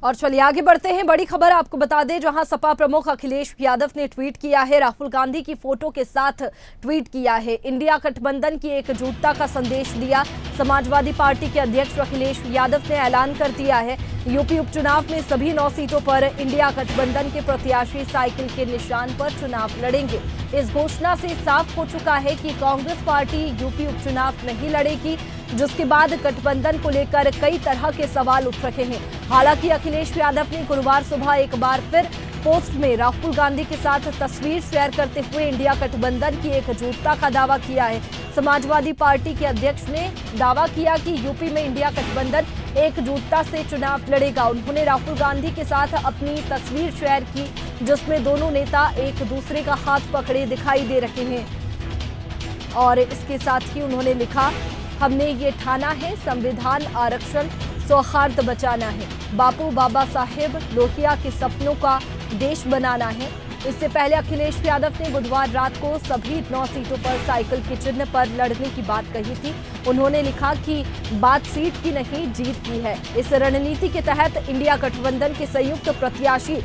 और चलिए आगे बढ़ते हैं। बड़ी खबर आपको बता दें, जहां सपा प्रमुख अखिलेश यादव ने ट्वीट किया है, राहुल गांधी की फोटो के साथ ट्वीट किया है, इंडिया गठबंधन की एकजुटता का संदेश दिया। समाजवादी पार्टी के अध्यक्ष अखिलेश यादव ने ऐलान कर दिया है, यूपी उपचुनाव में सभी 9 सीटों पर इंडिया गठबंधन के प्रत्याशी साइकिल के निशान पर चुनाव लड़ेंगे। इस घोषणा से साफ हो चुका है कि कांग्रेस पार्टी यूपी उपचुनाव नहीं लड़ेगी, जिसके बाद गठबंधन को लेकर कई तरह के सवाल उठ रहे हैं। हालांकि अखिलेश यादव ने गुरुवार सुबह एक बार फिर पोस्ट में राहुल गांधी के साथ तस्वीर शेयर करते हुए इंडिया गठबंधन की एकजुटता का दावा किया है। समाजवादी पार्टी के अध्यक्ष ने दावा किया कि यूपी में इंडिया गठबंधन एकजुटता से चुनाव लड़ेगा। उन्होंने राहुल गांधी के साथ अपनी तस्वीर शेयर की, जिसमें दोनों नेता एक दूसरे का हाथ पकड़े दिखाई दे रहे हैं। और इसके साथ ही उन्होंने लिखा, हमने ये ठाना है, संविधान आरक्षण सौहार्द बचाना है, बापू बाबा साहेब लोहिया के सपनों का देश बनाना है। इससे पहले अखिलेश यादव ने बुधवार रात को सभी 9 सीटों पर साइकिल के चिन्ह पर लड़ने की बात कही थी। उन्होंने लिखा कि बात सीट की नहीं, जीत की है। इस रणनीति के तहत इंडिया गठबंधन के संयुक्त प्रत्याशी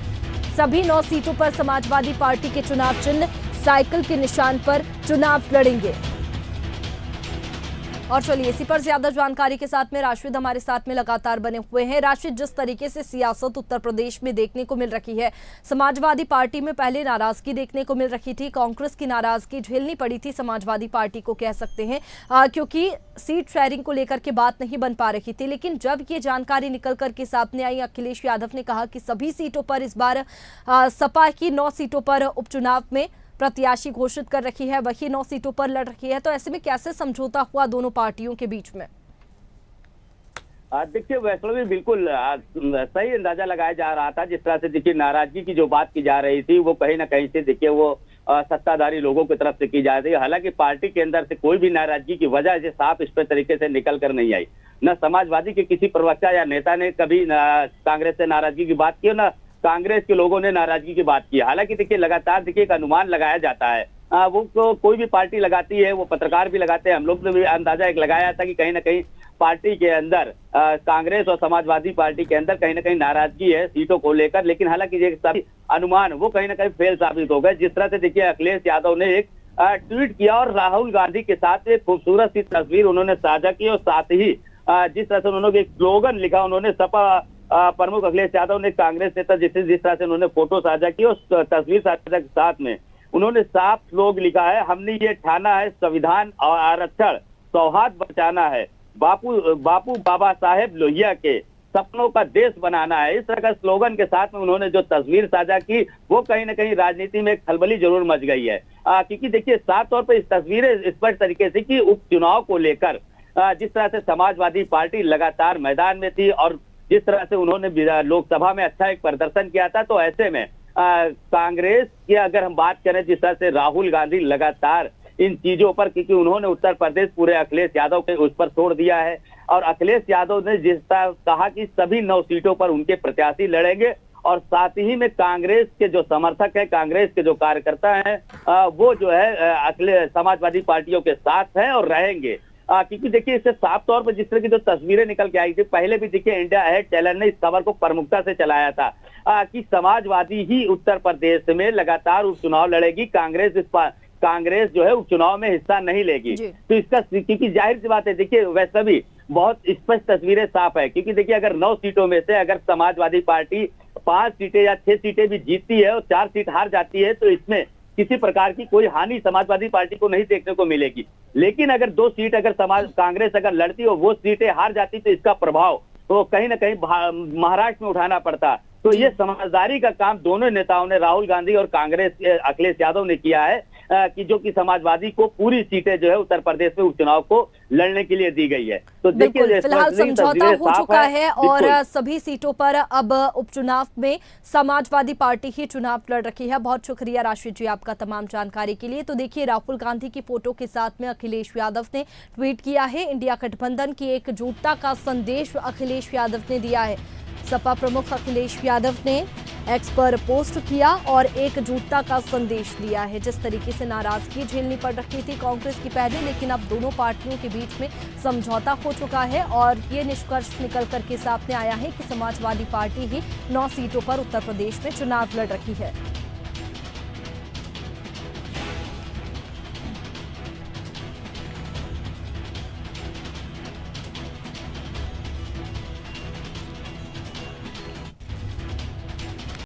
सभी 9 सीटों पर समाजवादी पार्टी के चुनाव चिन्ह साइकिल के निशान पर चुनाव लड़ेंगे। और चलिए इसी पर ज्यादा जानकारी के साथ में राशिद हमारे साथ में लगातार बने हुए हैं। राशिद, जिस तरीके से सियासत उत्तर प्रदेश में देखने को मिल रही है, समाजवादी पार्टी में पहले नाराजगी देखने को मिल रही थी, कांग्रेस की नाराजगी झेलनी पड़ी थी समाजवादी पार्टी को, कह सकते हैं, क्योंकि सीट शेयरिंग को लेकर के बात नहीं बन पा रही थी। लेकिन जब ये जानकारी निकल करके सामने आई, अखिलेश यादव ने कहा कि सभी सीटों पर इस बार सपा की 9 सीटों पर उपचुनाव में प्रत्याशी घोषित कर रखी है, वही 9 सीटों पर लड़ रही है, तो ऐसे में कैसे समझौता हुआ दोनों पार्टियों के बीच में? देखिए वैष्णवी, बिल्कुल सही अंदाजा लगाया जा रहा था। जिस तरह से देखिए नाराजगी की जो बात की जा रही थी, वो कहीं ना कहीं से देखिए वो सत्ताधारी लोगों की तरफ से की जा रही है। हालांकि पार्टी के अंदर से कोई भी नाराजगी की वजह से साफ स्पष्ट तरीके से निकल कर नहीं आई। न समाजवादी के किसी प्रवक्ता या नेता ने कभी कांग्रेस से नाराजगी की बात की, न कांग्रेस के लोगों ने नाराजगी की बात की। हालांकि देखिए लगातार देखिए एक अनुमान लगाया जाता है, वो कोई भी पार्टी लगाती है, वो पत्रकार भी लगाते हैं, हम लोग ने भी अंदाजा एक लगाया था कि कहीं ना कहीं पार्टी के अंदर कांग्रेस और समाजवादी पार्टी के अंदर कहीं ना कहीं नाराजगी है सीटों को लेकर। लेकिन हालांकि ये सभी अनुमान वो कहीं ना कहीं फेल साबित हो गए। जिस तरह से देखिए अखिलेश यादव ने एक ट्वीट किया और राहुल गांधी के साथ एक खूबसूरत सी तस्वीर उन्होंने साझा की, और साथ ही जिस तरह से उन्होंने एक स्लोगन लिखा, उन्होंने सपा प्रमुख अखिलेश यादव ने कांग्रेस नेता जिस तरह से उन्होंने फोटो साझा की और तस्वीर साझा के साथ में उन्होंने साफ श्लोक लिखा है, हमने ये ठाना है, संविधान और आरक्षण सौहार्द बचाना है, बापू बाबा साहेब लोहिया के सपनों का देश बनाना है। इस तरह का स्लोगन के साथ में उन्होंने जो तस्वीर साझा की, वो कहीं ना कहीं राजनीति में एक खलबली जरूर मच गई है। क्योंकि देखिए साफ तौर पर इस तस्वीरें स्पष्ट तरीके से कि उपचुनाव को लेकर जिस तरह से समाजवादी पार्टी लगातार मैदान में थी और जिस तरह से उन्होंने लोकसभा में अच्छा एक प्रदर्शन किया था, तो ऐसे में कांग्रेस की अगर हम बात करें, जिस तरह से राहुल गांधी लगातार इन चीजों पर, क्योंकि उन्होंने उत्तर प्रदेश पूरे अखिलेश यादव के उस पर छोड़ दिया है, और अखिलेश यादव ने जिस तरह कहा कि सभी 9 सीटों पर उनके प्रत्याशी लड़ेंगे, और साथ ही में कांग्रेस के जो समर्थक है, कांग्रेस के जो कार्यकर्ता हैं, वो जो है अखिलेश समाजवादी पार्टियों के साथ हैं और रहेंगे। क्योंकि देखिए इससे साफ तौर पर जिस तरह की जो तस्वीरें निकल के आई थी, पहले भी देखिए इंडिया अहेड चैनल ने इस खबर को प्रमुखता से चलाया था कि समाजवादी ही उत्तर प्रदेश में लगातार उपचुनाव लड़ेगी, कांग्रेस जो है उपचुनाव में हिस्सा नहीं लेगी। तो इसका क्योंकि जाहिर सी बात है, देखिए वैसे भी बहुत स्पष्ट तस्वीरें साफ है। क्योंकि देखिए अगर 9 सीटों में से अगर समाजवादी पार्टी 5 सीटें या 6 सीटें भी जीतती है और 4 सीट हार जाती है, तो इसमें किसी प्रकार की कोई हानि समाजवादी पार्टी को नहीं देखने को मिलेगी। लेकिन अगर 2 सीट अगर कांग्रेस अगर लड़ती और वो सीटें हार जाती, तो इसका प्रभाव तो कहीं ना कहीं महाराष्ट्र में उठाना पड़ता। तो ये समझदारी का काम दोनों नेताओं ने, राहुल गांधी और कांग्रेस के अखिलेश यादव ने किया है कि जो कि समाजवादी को पूरी सीटें जो है उत्तर प्रदेश में उपचुनाव को लड़ने के लिए दी गई है। तो देखिए फिलहाल समझौता हो चुका है और सभी सीटों पर अब उपचुनाव में समाजवादी पार्टी ही चुनाव लड़ रही है। बहुत शुक्रिया राशिद जी आपका तमाम जानकारी के लिए। तो देखिए राहुल गांधी की फोटो के साथ में अखिलेश यादव ने ट्वीट किया है, इंडिया गठबंधन की एकजुटता का संदेश अखिलेश यादव ने दिया है। सपा प्रमुख अखिलेश यादव ने एक्स पर पोस्ट किया और एकजुटता का संदेश दिया है। जिस तरीके से नाराजगी झेलनी पड़ रही थी कांग्रेस की पहले, लेकिन अब दोनों पार्टियों के बीच में समझौता हो चुका है और ये निष्कर्ष निकल करके सामने आया है कि समाजवादी पार्टी ही 9 सीटों पर उत्तर प्रदेश में चुनाव लड़ रही है।